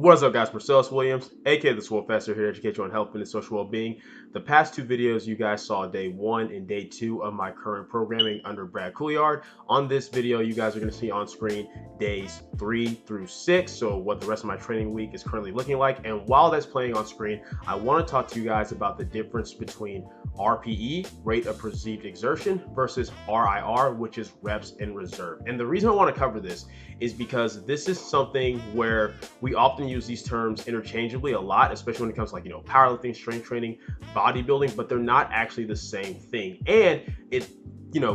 What's up, guys? Marcellus Williams, aka TheSwolefessor, here to educate you on health, fitness, social well-being. The past two videos, you guys saw day 1 and day 2 of my current programming under Brad Couillard. On this video, you guys are going to see on screen days 3 through 6, so what the rest of my training week is currently looking like. And while that's playing on screen, I want to talk to you guys about the difference between RPE, rate of perceived exertion, versus RIR, which is reps in reserve. And the reason I want to cover this is because this is something where we often use these terms interchangeably a lot, especially when it comes to powerlifting, strength training, bodybuilding, but they're not actually the same thing. And it,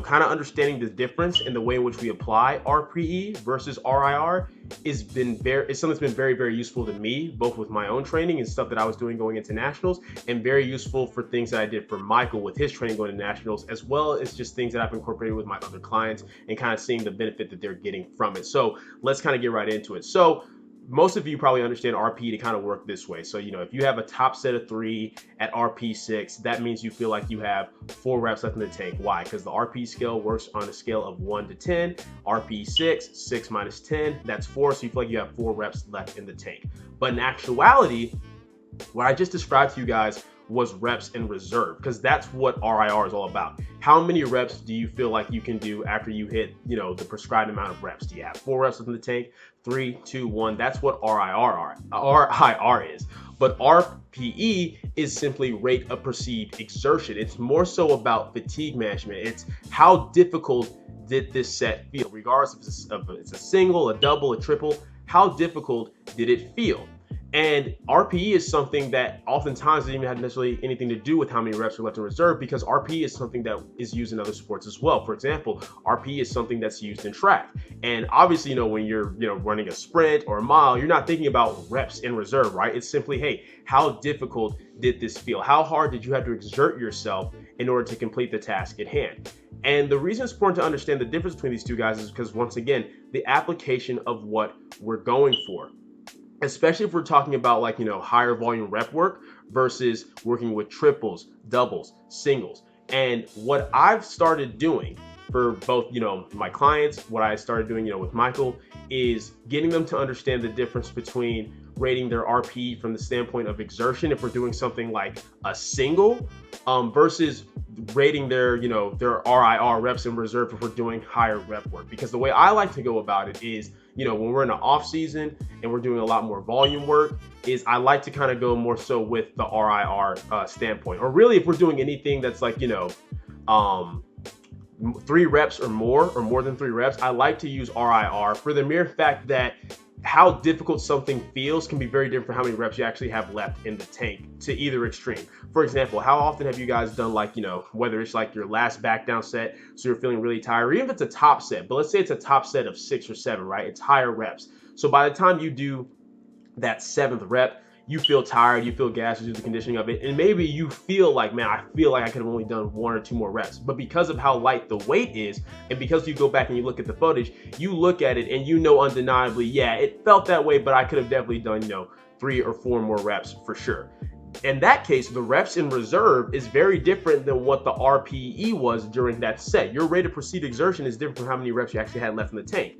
kind of understanding the difference in the way in which we apply RPE versus RIR is something that's been very, very useful to me, both with my own training and stuff that I was doing going into nationals, and very useful for things that I did for Michael with his training going to nationals, as well as just things that I've incorporated with my other clients and kind of seeing the benefit that they're getting from it. So let's kind of get right into it. So most of you probably understand RPE to kind of work this way. So, if you have a top set of 3 at RP 6, that means you feel like you have 4 reps left in the tank. Why? Because the RP scale works on a scale of 1 to 10. RP 6 minus 10, that's 4. So you feel like you have 4 reps left in the tank. But in actuality, what I just described to you guys was reps in reserve, because that's what RIR is all about. How many reps do you feel like you can do after you hit, the prescribed amount of reps? Do you have 4 reps in the tank? 3, 2, 1. That's what RIR is. But RPE is simply rate of perceived exertion. It's more so about fatigue management. It's how difficult did this set feel, regardless if it's a single, a double, a triple. How difficult did it feel? And RPE is something that oftentimes doesn't even have necessarily anything to do with how many reps are left in reserve, because RPE is something that is used in other sports as well. For example, RPE is something that's used in track. And obviously, when you're running a sprint or a mile, you're not thinking about reps in reserve, right? It's simply, hey, how difficult did this feel? How hard did you have to exert yourself in order to complete the task at hand? And the reason it's important to understand the difference between these two guys is because, once again, the application of what we're going for. Especially if we're talking about higher volume rep work versus working with triples, doubles, singles. And what I've started doing for both, my clients, what I started doing, with Michael, is getting them to understand the difference between rating their RPE from the standpoint of exertion, if we're doing something like a single, versus rating their RIR, reps in reserve, if we're doing higher rep work. Because the way I like to go about it is, when we're in an off season and we're doing a lot more volume work, is I like to kind of go more so with the RIR standpoint. Or really, if we're doing anything that's 3 reps or more than 3 reps, I like to use RIR for the mere fact that how difficult something feels can be very different from how many reps you actually have left in the tank to either extreme. For example, how often have you guys done whether it's your last back down set, so you're feeling really tired, or even if it's a top set, but let's say it's a top set of 6 or 7, right? It's higher reps. So by the time you do that 7th rep, you feel tired, you feel gassed due to the conditioning of it, and maybe you feel like, man, I feel like I could have only done 1 or 2 more reps. But because of how light the weight is, and because you go back and you look at the footage, you look at it and undeniably, yeah, it felt that way, but I could have definitely done, 3 or 4 more reps for sure. In that case, the reps in reserve is very different than what the RPE was during that set. Your rate of perceived exertion is different from how many reps you actually had left in the tank.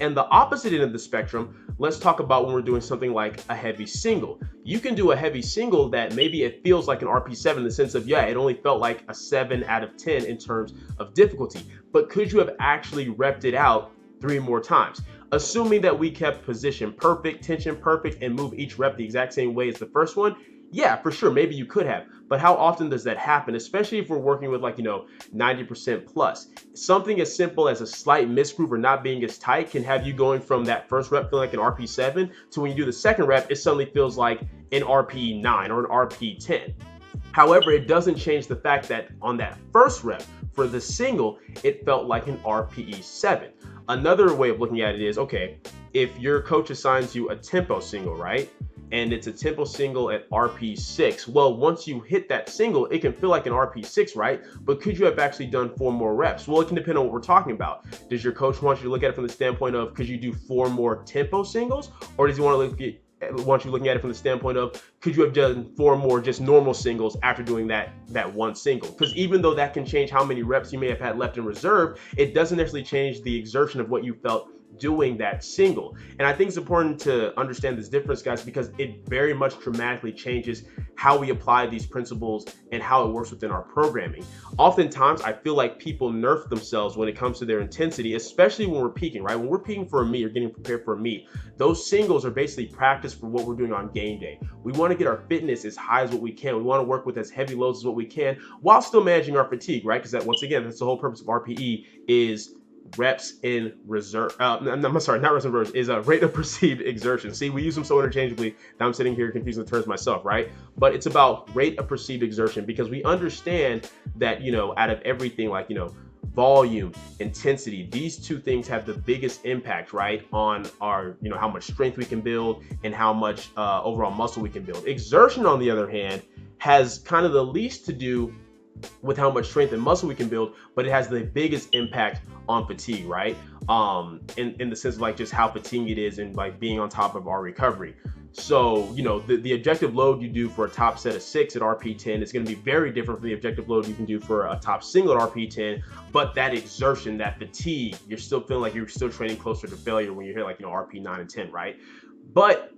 And the opposite end of the spectrum, let's talk about when we're doing something like a heavy single. You can do a heavy single that maybe it feels like an RP7 in the sense of, yeah, it only felt like a 7 out of 10 in terms of difficulty. But could you have actually repped it out 3 more times? Assuming that we kept position perfect, tension perfect, and move each rep the exact same way as the first one, yeah, for sure, maybe you could have. But how often does that happen? Especially if we're working with 90% plus. Something as simple as a slight misgroove or not being as tight can have you going from that first rep feeling like an RP7 to when you do the second rep, it suddenly feels like an RP9 or an RP10. However, it doesn't change the fact that on that first rep for the single, it felt like an RPE7. Another way of looking at it is, okay, if your coach assigns you a tempo single, right? And it's a tempo single at RP6. Well, once you hit that single, it can feel like an RP6, right? But could you have actually done 4 more reps? Well, it can depend on what we're talking about. Does your coach want you to look at it from the standpoint of, could you do 4 more tempo singles? Or does he want you looking at it from the standpoint of, could you have done 4 more just normal singles after doing that 1 single? Because even though that can change how many reps you may have had left in reserve, it doesn't necessarily change the exertion of what you felt doing that single. And I think it's important to understand this difference, guys, because it very much dramatically changes how we apply these principles and how it works within our programming. Oftentimes, I feel like people nerf themselves when it comes to their intensity, especially when we're peaking, right? When we're peaking for a meet or getting prepared for a meet, those singles are basically practice for what we're doing on game day. We want to get our fitness as high as what we can. We want to work with as heavy loads as what we can while still managing our fatigue, right? Because that, once again, that's the whole purpose of RPE, is reps in reserve. I'm sorry, not reps in reserve, is a rate of perceived exertion. See, we use them so interchangeably that I'm sitting here confusing the terms myself, right? But it's about rate of perceived exertion, because we understand that, you know, out of everything, like, you know, volume, intensity, these two things have the biggest impact, right, on our, you know, how much strength we can build and how much overall muscle we can build. Exertion, on the other hand, has kind of the least to do with how much strength and muscle we can build, but it has the biggest impact on fatigue, right? In the sense of like just how fatiguing it is and like being on top of our recovery. So, you know, the objective load you do for a top set of 6 at RP10 is going to be very different from the objective load you can do for a top single at RP10. But that exertion, that fatigue, you're still feeling like you're still training closer to failure when you're here, like, you know, RP9 and 10, right? But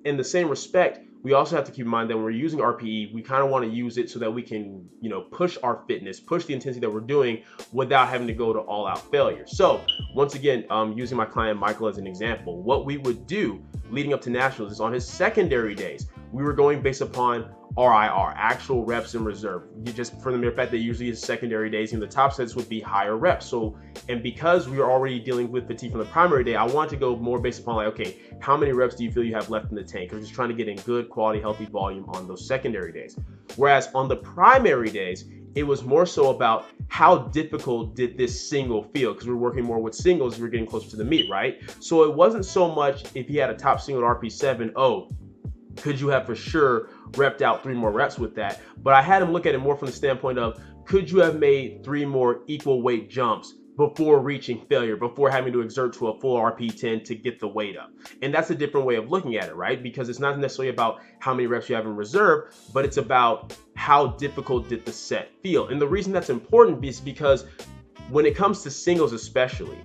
in the same respect, we also have to keep in mind that when we're using RPE, we kind of want to use it so that we can, you know, push our fitness, push the intensity that we're doing without having to go to all-out failure. So once again, using my client Michael as an example, what we would do leading up to nationals is on his secondary days, we were going based upon RIR, actual reps in reserve. You just, for the mere fact that usually his secondary days in the top sets would be higher reps. So, and because we were already dealing with fatigue from the primary day, I want to go more based upon like, okay, how many reps do you feel you have left in the tank? I'm just trying to get in good quality, healthy volume on those secondary days. Whereas on the primary days, it was more so about how difficult did this single feel, because we're working more with singles, we're getting closer to the meet, right? So it wasn't so much if he had a top single at RP7, oh, could you have for sure repped out 3 more reps with that? But I had him look at it more from the standpoint of, could you have made 3 more equal weight jumps before reaching failure, before having to exert to a full RP10 to get the weight up? And that's a different way of looking at it, right? Because it's not necessarily about how many reps you have in reserve, but it's about how difficult did the set feel. And the reason that's important is because when it comes to singles especially,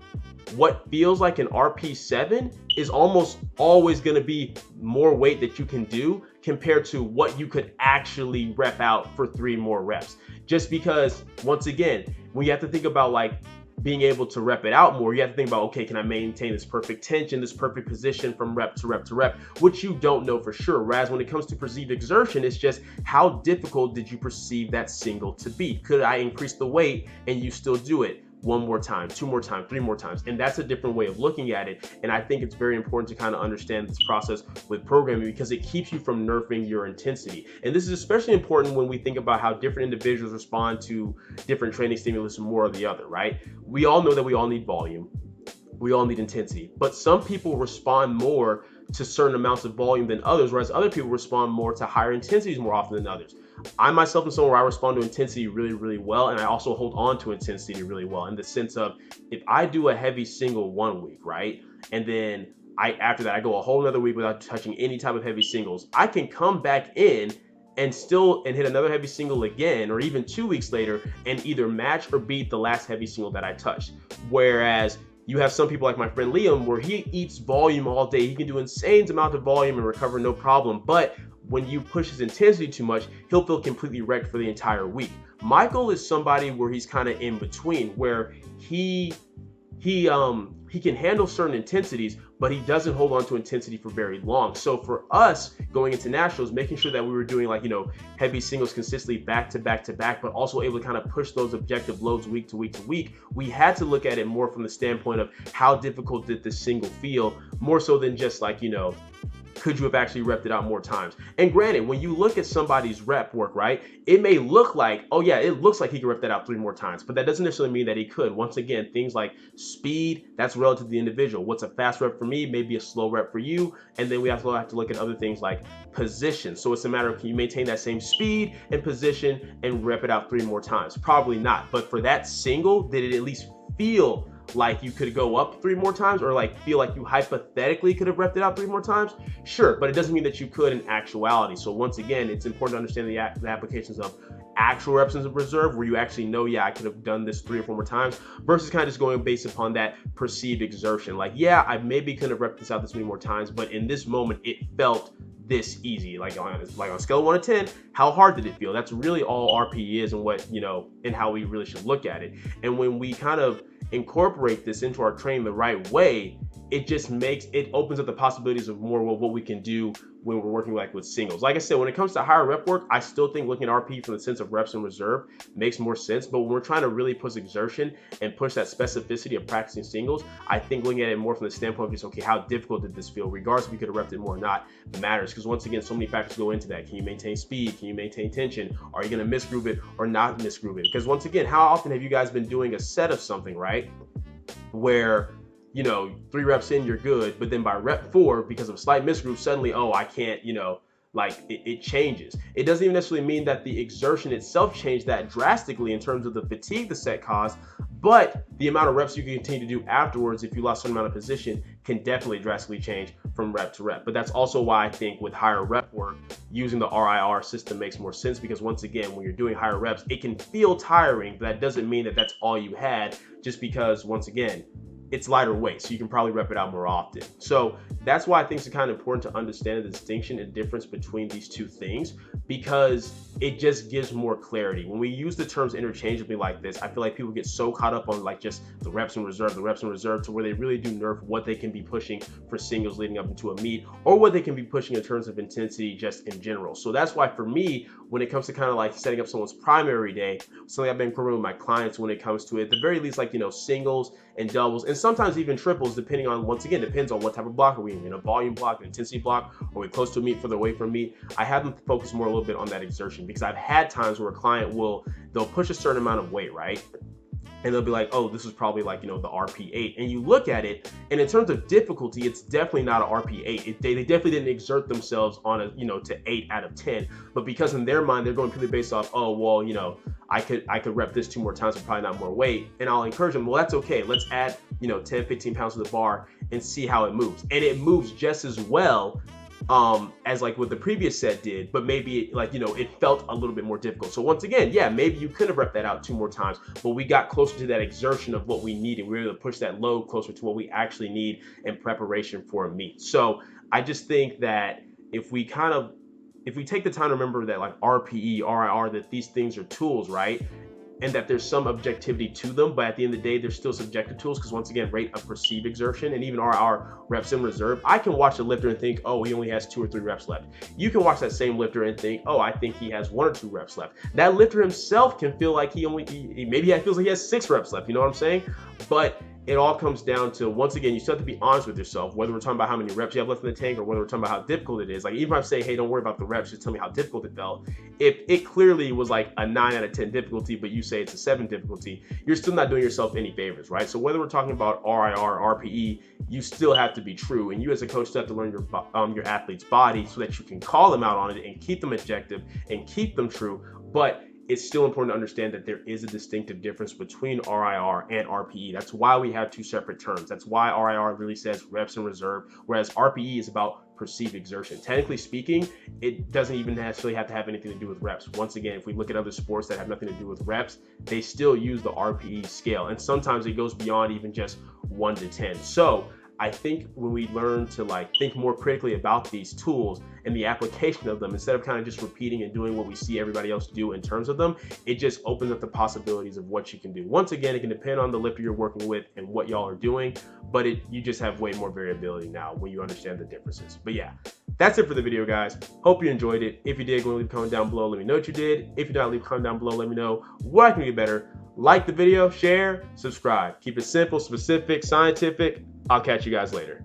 what feels like an RP7 is almost always going to be more weight that you can do compared to what you could actually rep out for 3 more reps. Just because, once again, when you have to think about like being able to rep it out more, you have to think about, okay, can I maintain this perfect tension, this perfect position from rep to rep to rep, which you don't know for sure. Whereas when it comes to perceived exertion, it's just how difficult did you perceive that single to be? Could I increase the weight and you still do it 1 more time, 2 more times, 3 more times? And that's a different way of looking at it. And I think it's very important to kind of understand this process with programming, because it keeps you from nerfing your intensity. And this is especially important when we think about how different individuals respond to different training stimulus, more or the other, right? We all know that we all need volume. We all need intensity, but some people respond more to certain amounts of volume than others, whereas other people respond more to higher intensities more often than others. I myself am someone where I respond to intensity really, really well, and I also hold on to intensity really well, in the sense of, if I do a heavy single 1 week, right, and then after that I go a whole another week without touching any type of heavy singles, I can come back in and hit another heavy single again, or even 2 weeks later, and either match or beat the last heavy single that I touched. Whereas you have some people like my friend Liam, where he eats volume all day. He can do insane amount of volume and recover no problem. But when you push his intensity too much, he'll feel completely wrecked for the entire week. Michael is somebody where he's kind of in between, where he can handle certain intensities, but he doesn't hold on to intensity for very long. So for us going into nationals, making sure that we were doing like, you know, heavy singles consistently back to back to back, but also able to kind of push those objective loads week to week to week, we had to look at it more from the standpoint of how difficult did this single feel, more so than just like, you know, could you have actually repped it out more times? And granted, when you look at somebody's rep work, right, it may look like, oh yeah, it looks like he could rep that out 3 more times, but that doesn't necessarily mean that he could. Once again, things like speed, that's relative to the individual. What's a fast rep for me may be a slow rep for you. And then we also have to look at other things like position. So it's a matter of, can you maintain that same speed and position and rep it out 3 more times? Probably not. But for that single, did it at least feel like you could go up 3 more times, or like feel like you hypothetically could have repped it out 3 more times? Sure, but it doesn't mean that you could in actuality. So once again, it's important to understand the applications of actual reps in reserve, where you actually know, yeah, I could have done this 3 or 4 more times, versus kind of just going based upon that perceived exertion. Like, yeah, I maybe could have repped this out this many more times, but in this moment, it felt this easy. Like on a scale of 1 to 10, how hard did it feel? That's really all RPE is, and what, you know, and how we really should look at it. And when we kind of incorporate this into our training the right way, it just opens up the possibilities of more of what we can do when we're working like with singles. Like I said, when it comes to higher rep work, I still think looking at RPE from the sense of reps in reserve makes more sense. But when we're trying to really push exertion and push that specificity of practicing singles, I think looking at it more from the standpoint of just, okay, how difficult did this feel, regardless if you could have repped it more or not, matters. Because once again, so many factors go into that. Can you maintain speed? Can you maintain tension? Are you going to misgroove it or not misgroove it? Because once again, how often have you guys been doing a set of something, right, where, you know, 3 reps in, you're good, but then by rep 4, because of a slight misgroove, suddenly, oh, I can't, you know, like it changes. It doesn't even necessarily mean that the exertion itself changed that drastically in terms of the fatigue the set caused, but the amount of reps you can continue to do afterwards, if you lost a certain amount of position, can definitely drastically change from rep to rep. But that's also why I think with higher rep work, using the RIR system makes more sense, because once again, when you're doing higher reps, it can feel tiring, but that doesn't mean that that's all you had, just because, once again, it's lighter weight, so you can probably rep it out more often. So that's why I think it's kind of important to understand the distinction and difference between these two things, because it just gives more clarity. When we use the terms interchangeably like this, I feel like people get so caught up on like just the reps in reserve, to where they really do nerf what they can be pushing for singles leading up into a meet, or what they can be pushing in terms of intensity just in general. So that's why for me, when it comes to kind of like setting up someone's primary day, something I've been incorporating with my clients when it comes to it, at the very least, like, you know, singles and doubles, and sometimes even triples, depending on, once again, depends on what type of block are we in a volume block, an intensity block, or we close to a meet, further away from meet. I have them focus more a little bit on that exertion, because I've had times where a client they'll push a certain amount of weight, right? And they'll be like, oh, this is probably like, you know, the RP8. And you look at it, and in terms of difficulty, it's definitely not an RP8. They definitely didn't exert themselves on a, you know, to 8 out of 10. But because in their mind, they're going purely based off, oh, well, you know, I could rep this 2 more times, but probably not more weight. And I'll encourage them, well, that's okay. Let's add, you know, 10, 15 pounds to the bar and see how it moves. And it moves just as well as like what the previous set did, but maybe like, you know, it felt a little bit more difficult. So once again, yeah, maybe you could have repped that out 2 more times, but we got closer to that exertion of what we needed. We were able to push that load closer to what we actually need in preparation for a meet. So I just think that if we take the time to remember that like RPE, RIR, that these things are tools, right? And that there's some objectivity to them, but at the end of the day, they're still subjective tools, because once again, rate of perceived exertion, and even RIR, reps in reserve. I can watch a lifter and think, oh, he only has 2 or 3 reps left. You can watch that same lifter and think, oh, I think he has 1 or 2 reps left. That lifter himself can feel like maybe he feels like he has 6 reps left. You know what I'm saying? But it all comes down to, once again, you still have to be honest with yourself, whether we're talking about how many reps you have left in the tank, or whether we're talking about how difficult it is. Like, even if I say, hey, don't worry about the reps, just tell me how difficult it felt. If it clearly was like a 9 out of 10 difficulty, but you say it's a 7 difficulty, you're still not doing yourself any favors, right? So whether we're talking about RIR, RPE, you still have to be true. And you as a coach still have to learn your athlete's body so that you can call them out on it and keep them objective and keep them true. But it's still important to understand that there is a distinctive difference between RIR and RPE. That's why we have 2 separate terms. That's why RIR really says reps in reserve, whereas RPE is about perceived exertion. Technically speaking, it doesn't even necessarily have to have anything to do with reps. Once again, if we look at other sports that have nothing to do with reps, they still use the RPE scale. And sometimes it goes beyond even just 1 to 10. So I think when we learn to like think more critically about these tools and the application of them, instead of kind of just repeating and doing what we see everybody else do in terms of them, it just opens up the possibilities of what you can do. Once again, it can depend on the lifter you're working with and what y'all are doing, but you just have way more variability now when you understand the differences. But yeah, that's it for the video, guys. Hope you enjoyed it. If you did, go and leave a comment down below. Let me know what you did. If you did not, leave a comment down below. Let me know what I can get better. Like the video, share, subscribe. Keep it simple, specific, scientific. I'll catch you guys later.